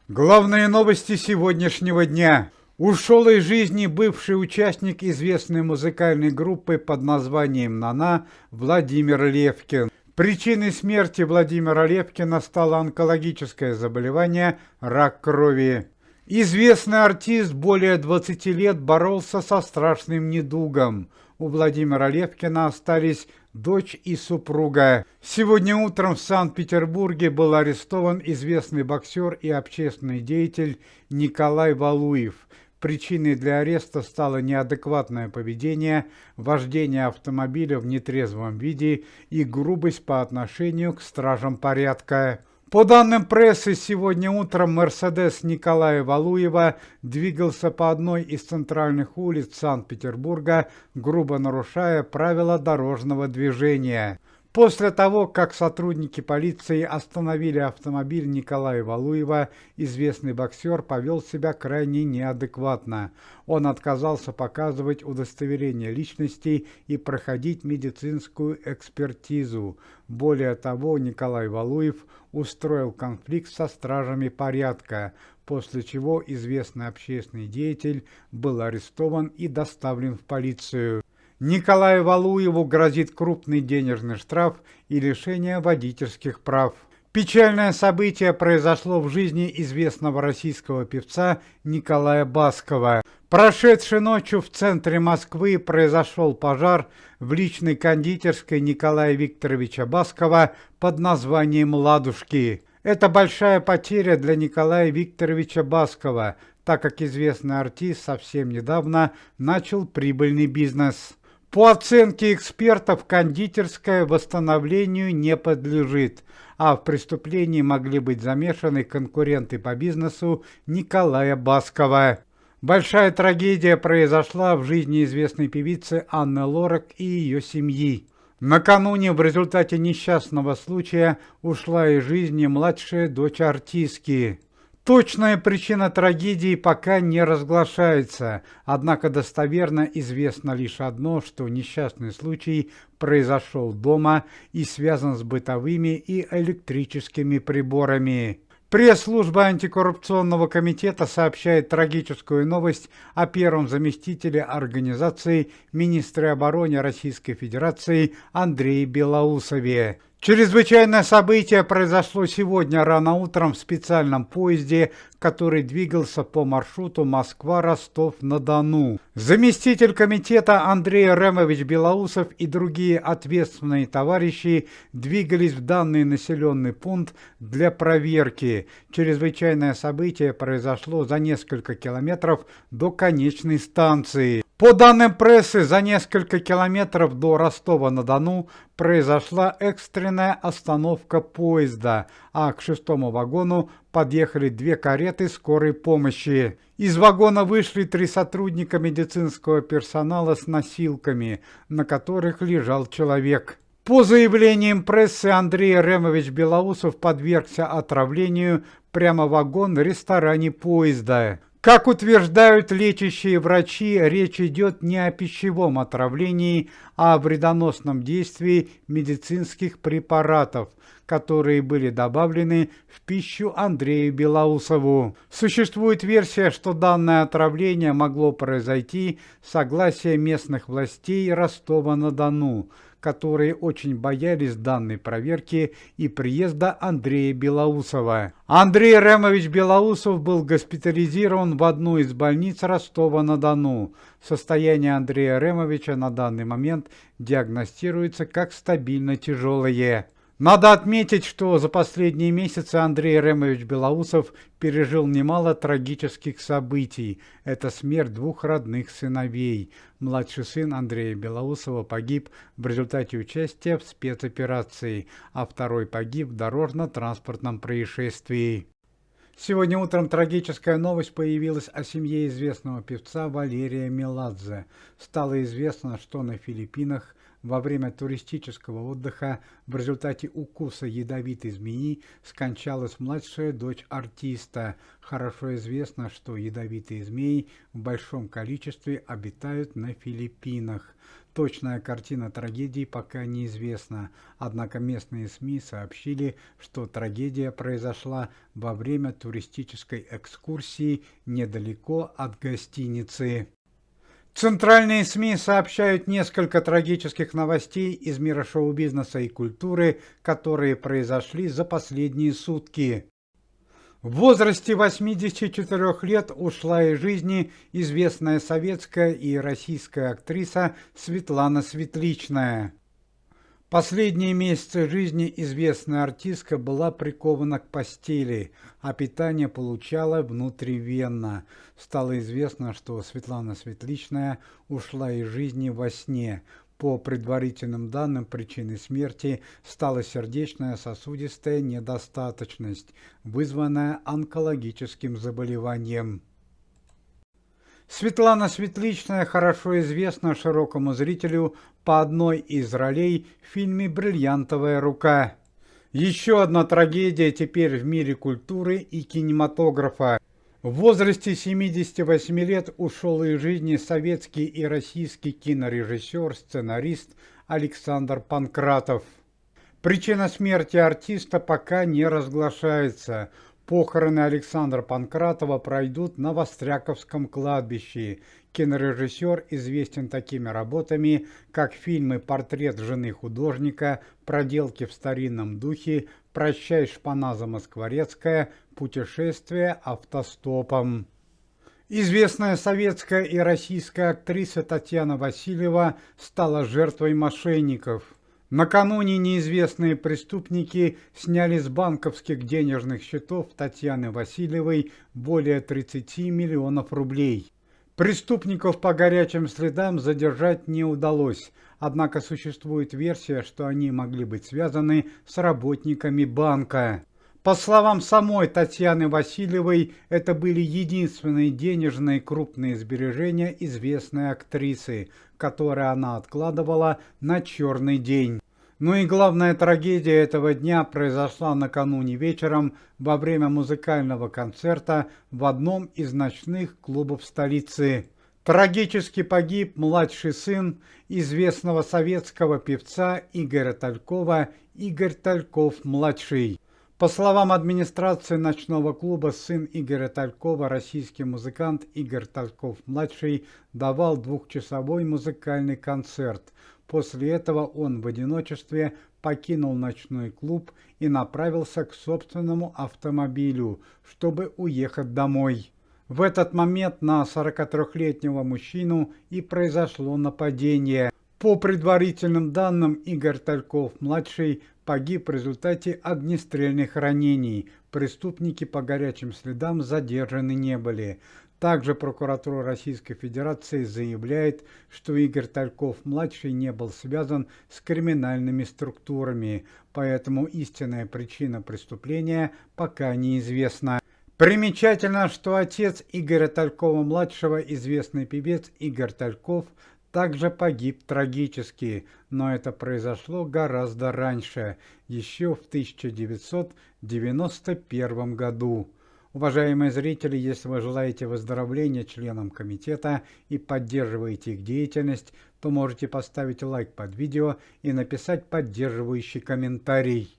Главные новости сегодняшнего дня. Ушел из жизни бывший участник известной музыкальной группы под названием «Нана» Владимир Левкин. Причиной смерти Владимира Левкина стало онкологическое заболевание – рак крови. Известный артист более 20 лет боролся со страшным недугом. У Владимира Левкина остались дочь и супруга. Сегодня утром в Санкт-Петербурге был арестован известный боксер и общественный деятель Николай Валуев. Причиной для ареста стало неадекватное поведение, вождение автомобиля в нетрезвом виде и грубость по отношению к стражам порядка. По данным прессы, сегодня утром «Мерседес» Николая Валуева двигался по одной из центральных улиц Санкт-Петербурга, грубо нарушая правила дорожного движения. После того, как сотрудники полиции остановили автомобиль Николая Валуева, известный боксер повел себя крайне неадекватно. Он отказался показывать удостоверение личности и проходить медицинскую экспертизу. Более того, Николай Валуев устроил конфликт со стражами порядка, после чего известный общественный деятель был арестован и доставлен в полицию. Николаю Валуеву грозит крупный денежный штраф и лишение водительских прав. Печальное событие произошло в жизни известного российского певца Николая Баскова. Прошедшей ночью в центре Москвы произошел пожар в личной кондитерской Николая Викторовича Баскова под названием «Ладушки». Это большая потеря для Николая Викторовича Баскова, так как известный артист совсем недавно начал прибыльный бизнес. По оценке экспертов, кондитерская восстановлению не подлежит, а в преступлении могли быть замешаны конкуренты по бизнесу Николая Баскова. Большая трагедия произошла в жизни известной певицы Анны Лорак и ее семьи. Накануне в результате несчастного случая ушла из жизни младшая дочь артистки. Точная причина трагедии пока не разглашается, однако достоверно известно лишь одно, что несчастный случай произошел дома и связан с бытовыми и электрическими приборами. Пресс-служба антикоррупционного комитета сообщает трагическую новость о первом заместителе организации министра обороны Российской Федерации Андрее Белоусове. Чрезвычайное событие произошло сегодня рано утром в специальном поезде, который двигался по маршруту Москва-Ростов-на-Дону. Заместитель комитета Андрей Ремович Белоусов и другие ответственные товарищи двигались в данный населенный пункт для проверки. Чрезвычайное событие произошло за несколько километров до конечной станции. По данным прессы, за несколько километров до Ростова-на-Дону произошла экстренная остановка поезда, а к шестому вагону подъехали две кареты скорой помощи. Из вагона вышли 3 сотрудника медицинского персонала с носилками, на которых лежал человек. По заявлениям прессы, Андрей Ремович Белоусов подвергся отравлению прямо в вагон-ресторане поезда. Как утверждают лечащие врачи, речь идет не о пищевом отравлении, а о вредоносном действии медицинских препаратов, которые были добавлены в пищу Андрею Белоусову. Существует версия, что данное отравление могло произойти с согласия местных властей Ростова-на-Дону, которые очень боялись данной проверки и приезда Андрея Белоусова. Андрей Ремович Белоусов был госпитализирован в одну из больниц Ростова-на-Дону. Состояние Андрея Ремовича на данный момент диагностируется как стабильно тяжелое. Надо отметить, что за последние месяцы Андрей Ремович Белоусов пережил немало трагических событий. Это смерть 2 родных сыновей. Младший сын Андрея Белоусова погиб в результате участия в спецоперации, а второй погиб в дорожно-транспортном происшествии. Сегодня утром трагическая новость появилась о семье известного певца Валерия Меладзе. Стало известно, что на Филиппинах во время туристического отдыха в результате укуса ядовитой змеи скончалась младшая дочь артиста. Хорошо известно, что ядовитые змеи в большом количестве обитают на Филиппинах. Точная картина трагедии пока неизвестна, однако местные СМИ сообщили, что трагедия произошла во время туристической экскурсии недалеко от гостиницы. Центральные СМИ сообщают несколько трагических новостей из мира шоу-бизнеса и культуры, которые произошли за последние сутки. В возрасте 84 лет ушла из жизни известная советская и российская актриса Светлана Светличная. Последние месяцы жизни известная артистка была прикована к постели, а питание получала внутривенно. Стало известно, что Светлана Светличная ушла из жизни во сне. По предварительным данным, причиной смерти стала сердечная сосудистая недостаточность, вызванная онкологическим заболеванием. Светлана Светличная хорошо известна широкому зрителю по одной из ролей в фильме «Бриллиантовая рука». Еще одна трагедия теперь в мире культуры и кинематографа. В возрасте 78 лет ушел из жизни советский и российский кинорежиссер, сценарист Александр Панкратов. Причина смерти артиста пока не разглашается. Похороны Александра Панкратова пройдут на Востряковском кладбище. Кинорежиссер известен такими работами, как фильмы «Портрет жены художника», «Проделки в старинном духе», «Прощай, шпана замоскворецкая», «Путешествие автостопом». Известная советская и российская актриса Татьяна Васильева стала жертвой мошенников. Накануне неизвестные преступники сняли с банковских денежных счетов Татьяны Васильевой более 30 миллионов рублей. Преступников по горячим следам задержать не удалось, однако существует версия, что они могли быть связаны с работниками банка. По словам самой Татьяны Васильевой, это были единственные денежные крупные сбережения известной актрисы, которые она откладывала на черный день. Ну и главная трагедия этого дня произошла накануне вечером во время музыкального концерта в одном из ночных клубов столицы. Трагически погиб младший сын известного советского певца Игоря Талькова, Игорь Тальков-младший. По словам администрации ночного клуба, сын Игоря Талькова, российский музыкант Игорь Тальков-младший, давал двухчасовой музыкальный концерт. После этого он в одиночестве покинул ночной клуб и направился к собственному автомобилю, чтобы уехать домой. В этот момент на 43-летнего мужчину и произошло нападение. По предварительным данным, Игорь Тальков-младший погиб в результате огнестрельных ранений. Преступники по горячим следам задержаны не были. Также прокуратура Российской Федерации заявляет, что Игорь Тальков-младший не был связан с криминальными структурами, поэтому истинная причина преступления пока неизвестна. Примечательно, что отец Игоря Талькова-младшего, известный певец Игорь Тальков, также погиб трагически, но это произошло гораздо раньше, еще в 1991 году. Уважаемые зрители, если вы желаете выздоровления членам комитета и поддерживаете их деятельность, то можете поставить лайк под видео и написать поддерживающий комментарий.